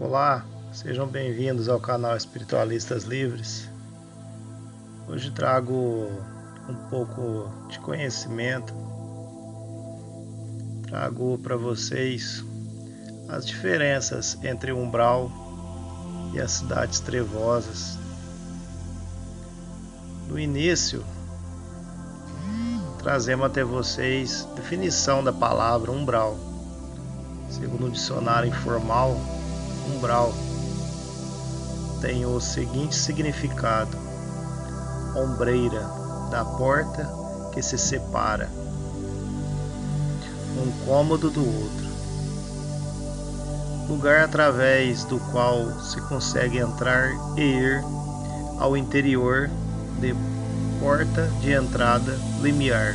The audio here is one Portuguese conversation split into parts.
Olá, sejam bem-vindos ao canal Espiritualistas Livres. Hoje trago um pouco de conhecimento, trago para vocês as diferenças entre o umbral e as cidades trevosas. No início, trazemos até vocês a definição da palavra umbral. Segundo o dicionário informal, umbral tem o seguinte significado: ombreira da porta que se separa um cômodo do outro, lugar através do qual se consegue entrar e ir ao interior de porta de entrada limiar.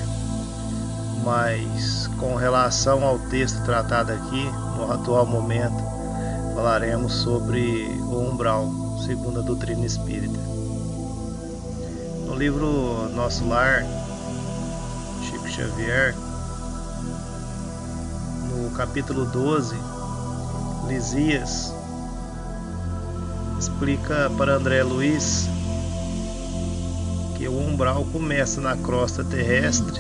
Mas com relação ao texto tratado aqui, no atual momento, falaremos sobre o umbral, segundo a doutrina espírita. No livro Nosso Lar, Chico Xavier, no capítulo 12, Lisias explica para André Luiz que o umbral começa na crosta terrestre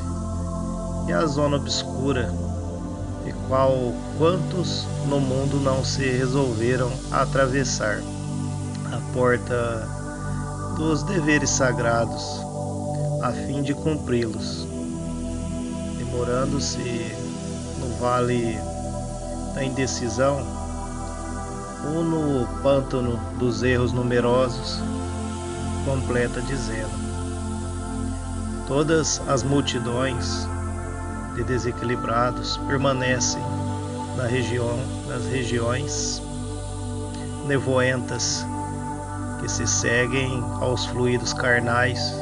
e a zona obscura, e quantos no mundo não se resolveram a atravessar a porta dos deveres sagrados a fim de cumpri-los, demorando-se no vale da indecisão ou no pântano dos erros numerosos, completa dizendo: todas as multidões de desequilibrados permanecem nas regiões nevoentas que se seguem aos fluidos carnais.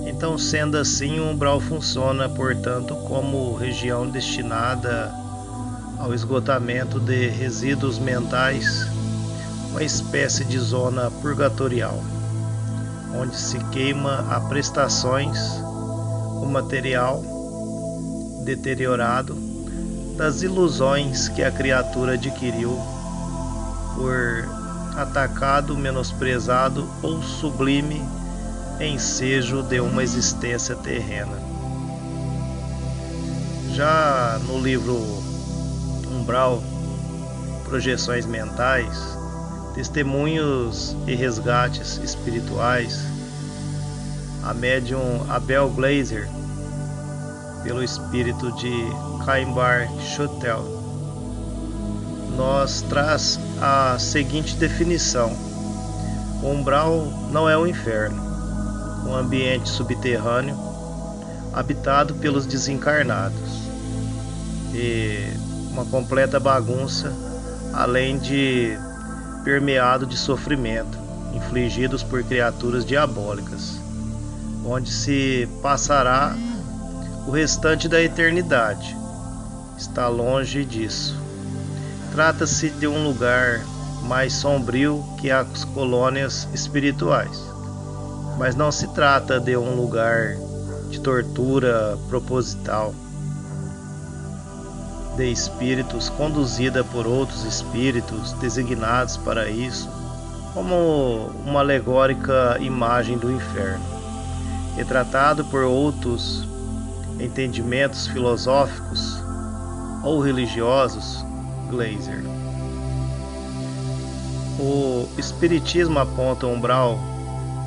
Então, sendo assim, o umbral funciona, portanto, como região destinada ao esgotamento de resíduos mentais, uma espécie de zona purgatorial, onde se queima a prestações o material deteriorado das ilusões que a criatura adquiriu por atacado, menosprezado ou sublime ensejo de uma existência terrena. Já no livro Umbral, Projeções Mentais, Testemunhos e Resgates Espirituais, a médium Abel Glaser, pelo espírito de Caimbar Chotel, nos traz a seguinte definição: o umbral não é o inferno, um ambiente subterrâneo habitado pelos desencarnados e uma completa bagunça, além de permeado de sofrimento infligidos por criaturas diabólicas, onde se passará o restante da eternidade. Está longe disso. Trata-se de um lugar mais sombrio que as colônias espirituais, mas não se trata de um lugar de tortura proposital de espíritos conduzida por outros espíritos designados para isso, como uma alegórica imagem do inferno, retratado por outros entendimentos filosóficos ou religiosos. Glaser. O Espiritismo aponta o umbral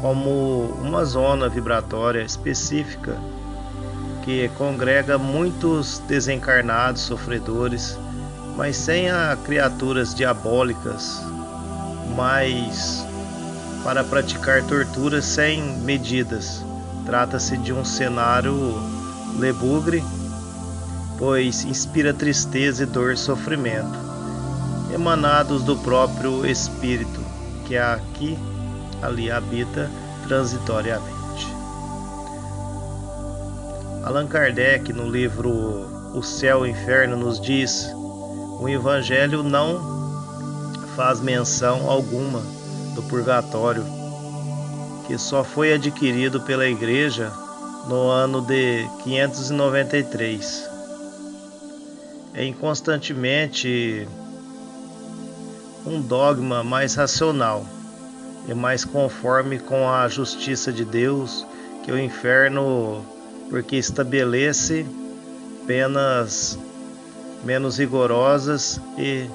como uma zona vibratória específica que congrega muitos desencarnados sofredores, mas sem a criaturas diabólicas, mas para praticar torturas sem medidas. Trata-se de um cenário lúgubre, pois inspira tristeza e dor e sofrimento, emanados do próprio espírito que ali habita transitoriamente. Allan Kardec, no livro O Céu e o Inferno, nos diz: o Evangelho não faz menção alguma do purgatório, que só foi adquirido pela Igreja no ano de 593. É inconstantemente um dogma mais racional e mais conforme com a justiça de Deus que o inferno, porque estabelece penas menos rigorosas e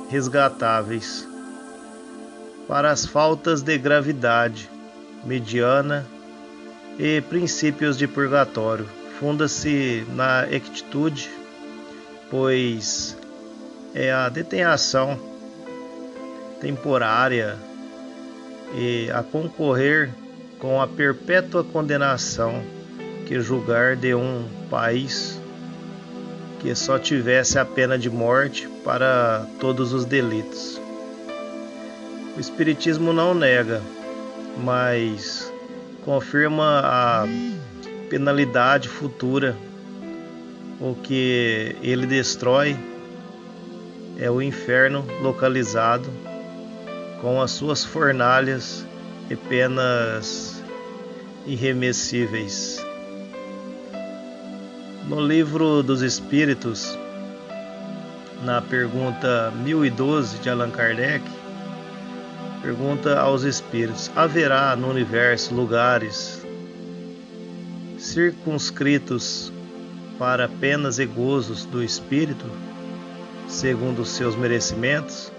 resgatáveis para as faltas de gravidade mediana e princípios de purgatório. Funda-se na equitude, pois é a detenção temporária e a concorrer com a perpétua condenação que julgar de um país que só tivesse a pena de morte para todos os delitos. O Espiritismo não nega, mas confirma a penalidade futura. O que ele destrói é o inferno localizado com as suas fornalhas e penas irremessíveis. No Livro dos Espíritos, na pergunta 1012 de Allan Kardec, pergunta aos espíritos: haverá no universo lugares circunscritos para penas e gozos do espírito, segundo os seus merecimentos?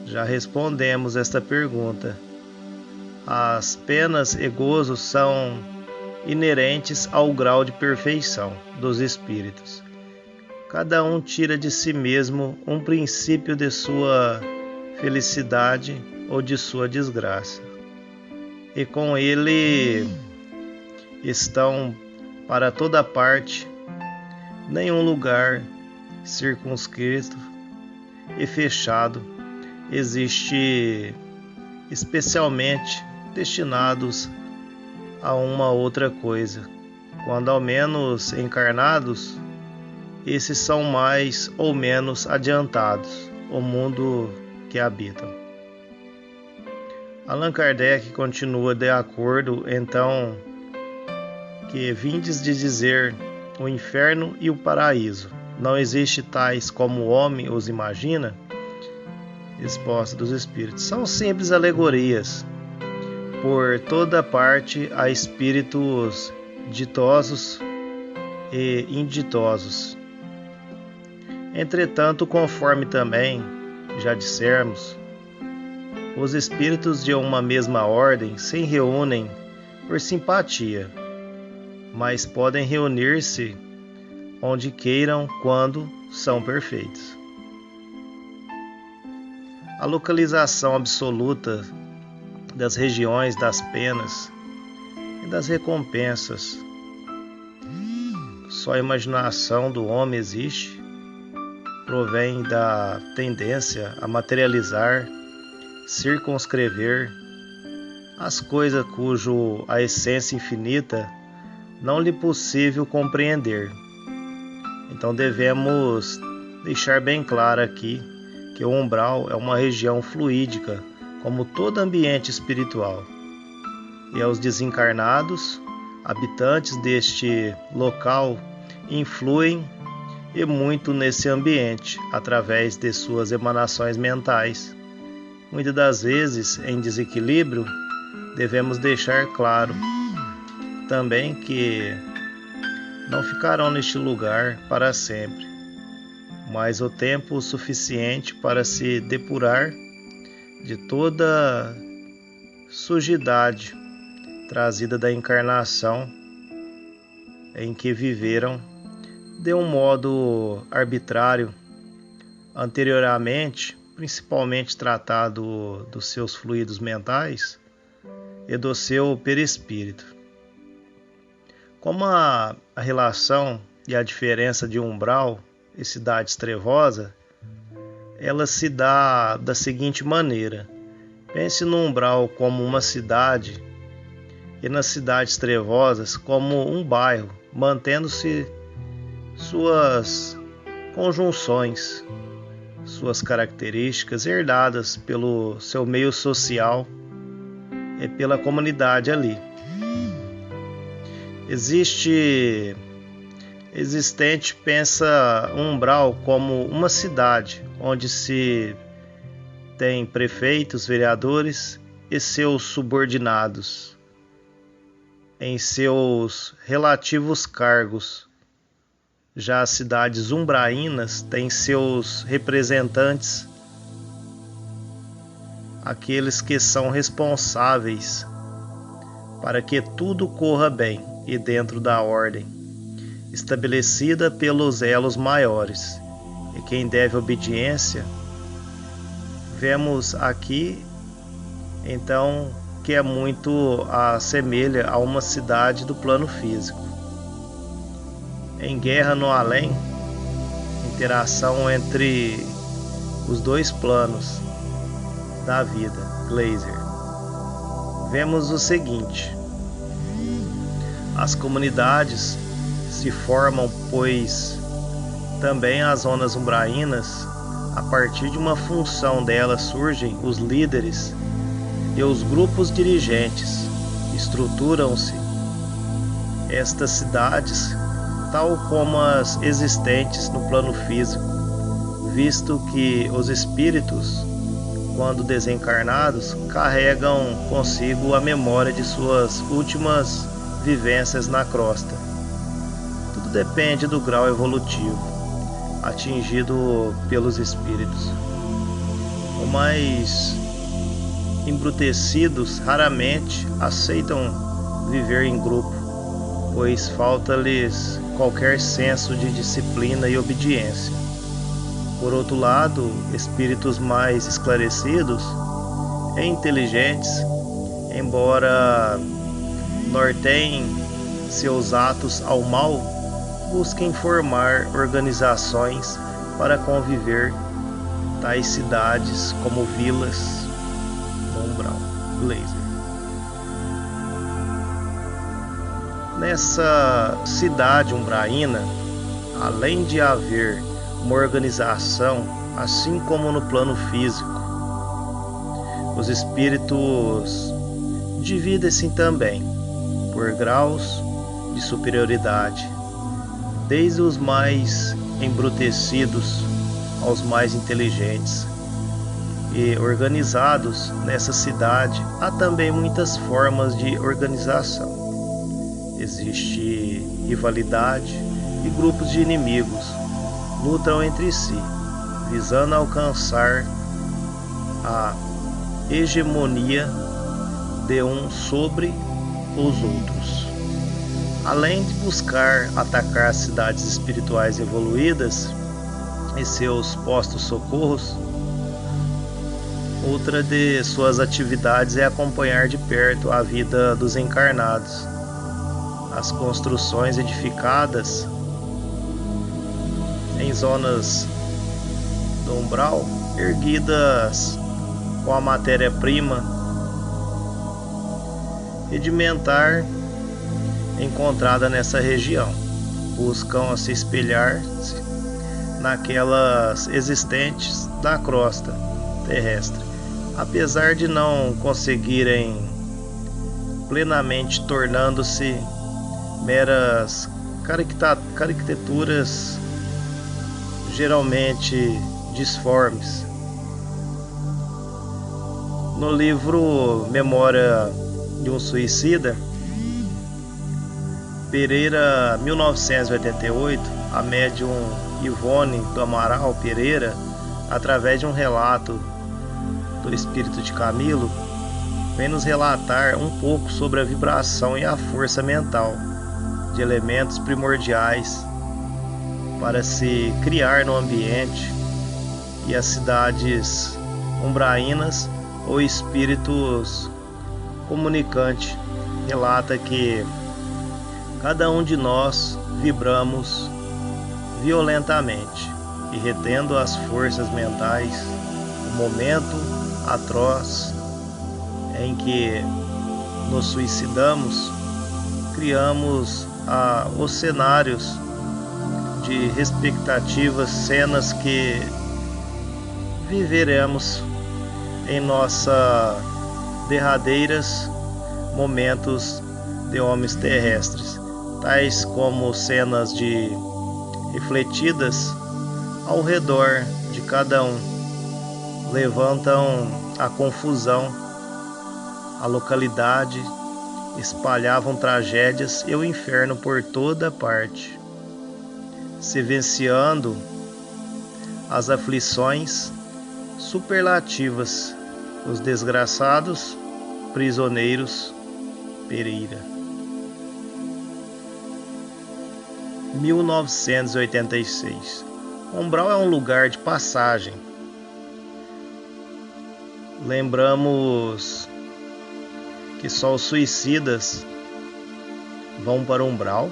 Já respondemos esta pergunta. As penas e gozos são inerentes ao grau de perfeição dos espíritos. Cada um tira de si mesmo um princípio de sua felicidade ou de sua desgraça, e com ele estão para toda parte, nenhum lugar circunscrito e fechado existe especialmente destinados a uma outra coisa. Quando ao menos encarnados, esses são mais ou menos adiantados ao mundo que habitam. Allan Kardec continua de acordo, então, que vindes de dizer o inferno e o paraíso não existe tais como o homem os imagina? Resposta dos Espíritos: são simples alegorias. Por toda parte há espíritos ditosos e inditosos. Entretanto, conforme também já dissermos, os espíritos de uma mesma ordem se reúnem por simpatia, mas podem reunir-se onde queiram quando são perfeitos. A localização absoluta das regiões das penas e das recompensas só a imaginação do homem existe, provém da tendência a materializar, circunscrever as coisas cujo a essência infinita não lhe possível compreender. Então devemos deixar bem claro aqui que o umbral é uma região fluídica, como todo ambiente espiritual, e aos desencarnados, habitantes deste local, influem e muito nesse ambiente, através de suas emanações mentais. Muitas das vezes, em desequilíbrio, devemos deixar claro também que não ficarão neste lugar para sempre, mas o tempo suficiente para se depurar de toda sujidade trazida da encarnação em que viveram de um modo arbitrário anteriormente, principalmente tratado dos seus fluidos mentais e do seu perispírito. Como a relação e a diferença de umbral e cidades trevosas, ela se dá da seguinte maneira: pense no umbral como uma cidade e nas cidades trevosas como um bairro, mantendo-se suas conjunções, suas características herdadas pelo seu meio social e pela comunidade ali. Existente pensa um umbral como uma cidade onde se tem prefeitos, vereadores e seus subordinados em seus relativos cargos. Já as cidades umbraínas têm seus representantes, aqueles que são responsáveis para que tudo corra bem e dentro da ordem estabelecida pelos elos maiores, e quem deve obediência. Vemos aqui então que é muito assemelha a uma cidade do plano físico. Em Guerra no Além, interação entre os dois planos da vida, Glazer. Vemos o seguinte: as comunidades se formam, pois também as zonas umbraínas, a partir de uma função delas surgem os líderes e os grupos dirigentes. Estruturam-se estas cidades tal como as existentes no plano físico, visto que os espíritos, quando desencarnados, carregam consigo a memória de suas últimas vivências na crosta. Tudo depende do grau evolutivo atingido pelos espíritos. Os mais embrutecidos raramente aceitam viver em grupo, pois falta-lhes qualquer senso de disciplina e obediência. Por outro lado, espíritos mais esclarecidos e inteligentes, embora norteiem seus atos ao mal, busquem formar organizações para conviver, tais cidades como vilas no umbral. Glazer. Nessa cidade umbraína, além de haver uma organização, assim como no plano físico, os espíritos dividem-se também por graus de superioridade, desde os mais embrutecidos aos mais inteligentes. E organizados nessa cidade há também muitas formas de organização. Existe rivalidade e grupos de inimigos lutam entre si, visando alcançar a hegemonia de um sobre os outros. Além de buscar atacar cidades espirituais evoluídas e seus postos socorros, outra de suas atividades é acompanhar de perto a vida dos encarnados. As construções edificadas em zonas do umbral, erguidas com a matéria-prima rudimentar encontrada nessa região, buscam se espelhar-se naquelas existentes da crosta terrestre, apesar de não conseguirem plenamente, tornando-se meras caricaturas geralmente disformes. No livro Memória de um Suicida, Pereira, 1988, a médium Ivone do Amaral Pereira, através de um relato do espírito de Camilo, vem nos relatar um pouco sobre a vibração e a força mental de elementos primordiais para se criar no ambiente, e as cidades umbraínas ou espíritos comunicantes relata que cada um de nós vibramos violentamente e retendo as forças mentais, o momento atroz em que nos suicidamos, criamos os cenários de respectivas cenas que viveremos em nossa derradeiras momentos de homens terrestres, tais como cenas refletidas ao redor de cada um levantam a confusão, a localidade, espalhavam tragédias e o inferno por toda parte, vivenciando as aflições superlativas, os desgraçados prisioneiros Pereira. 1986. Umbral é um lugar de passagem. Lembramos que só os suicidas vão para o umbral.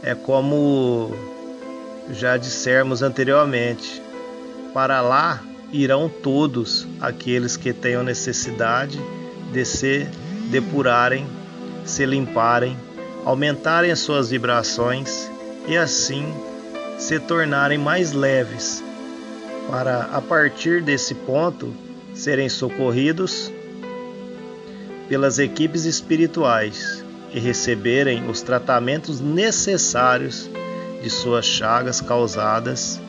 É como já dissemos anteriormente, para lá irão todos aqueles que tenham necessidade de se depurarem, se limparem, aumentarem as suas vibrações e assim se tornarem mais leves, para a partir desse ponto serem socorridos pelas equipes espirituais e receberem os tratamentos necessários de suas chagas causadas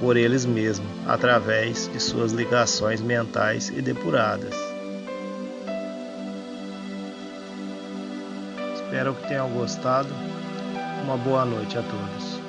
por eles mesmos, através de suas ligações mentais e depuradas. Espero que tenham gostado. Uma boa noite a todos.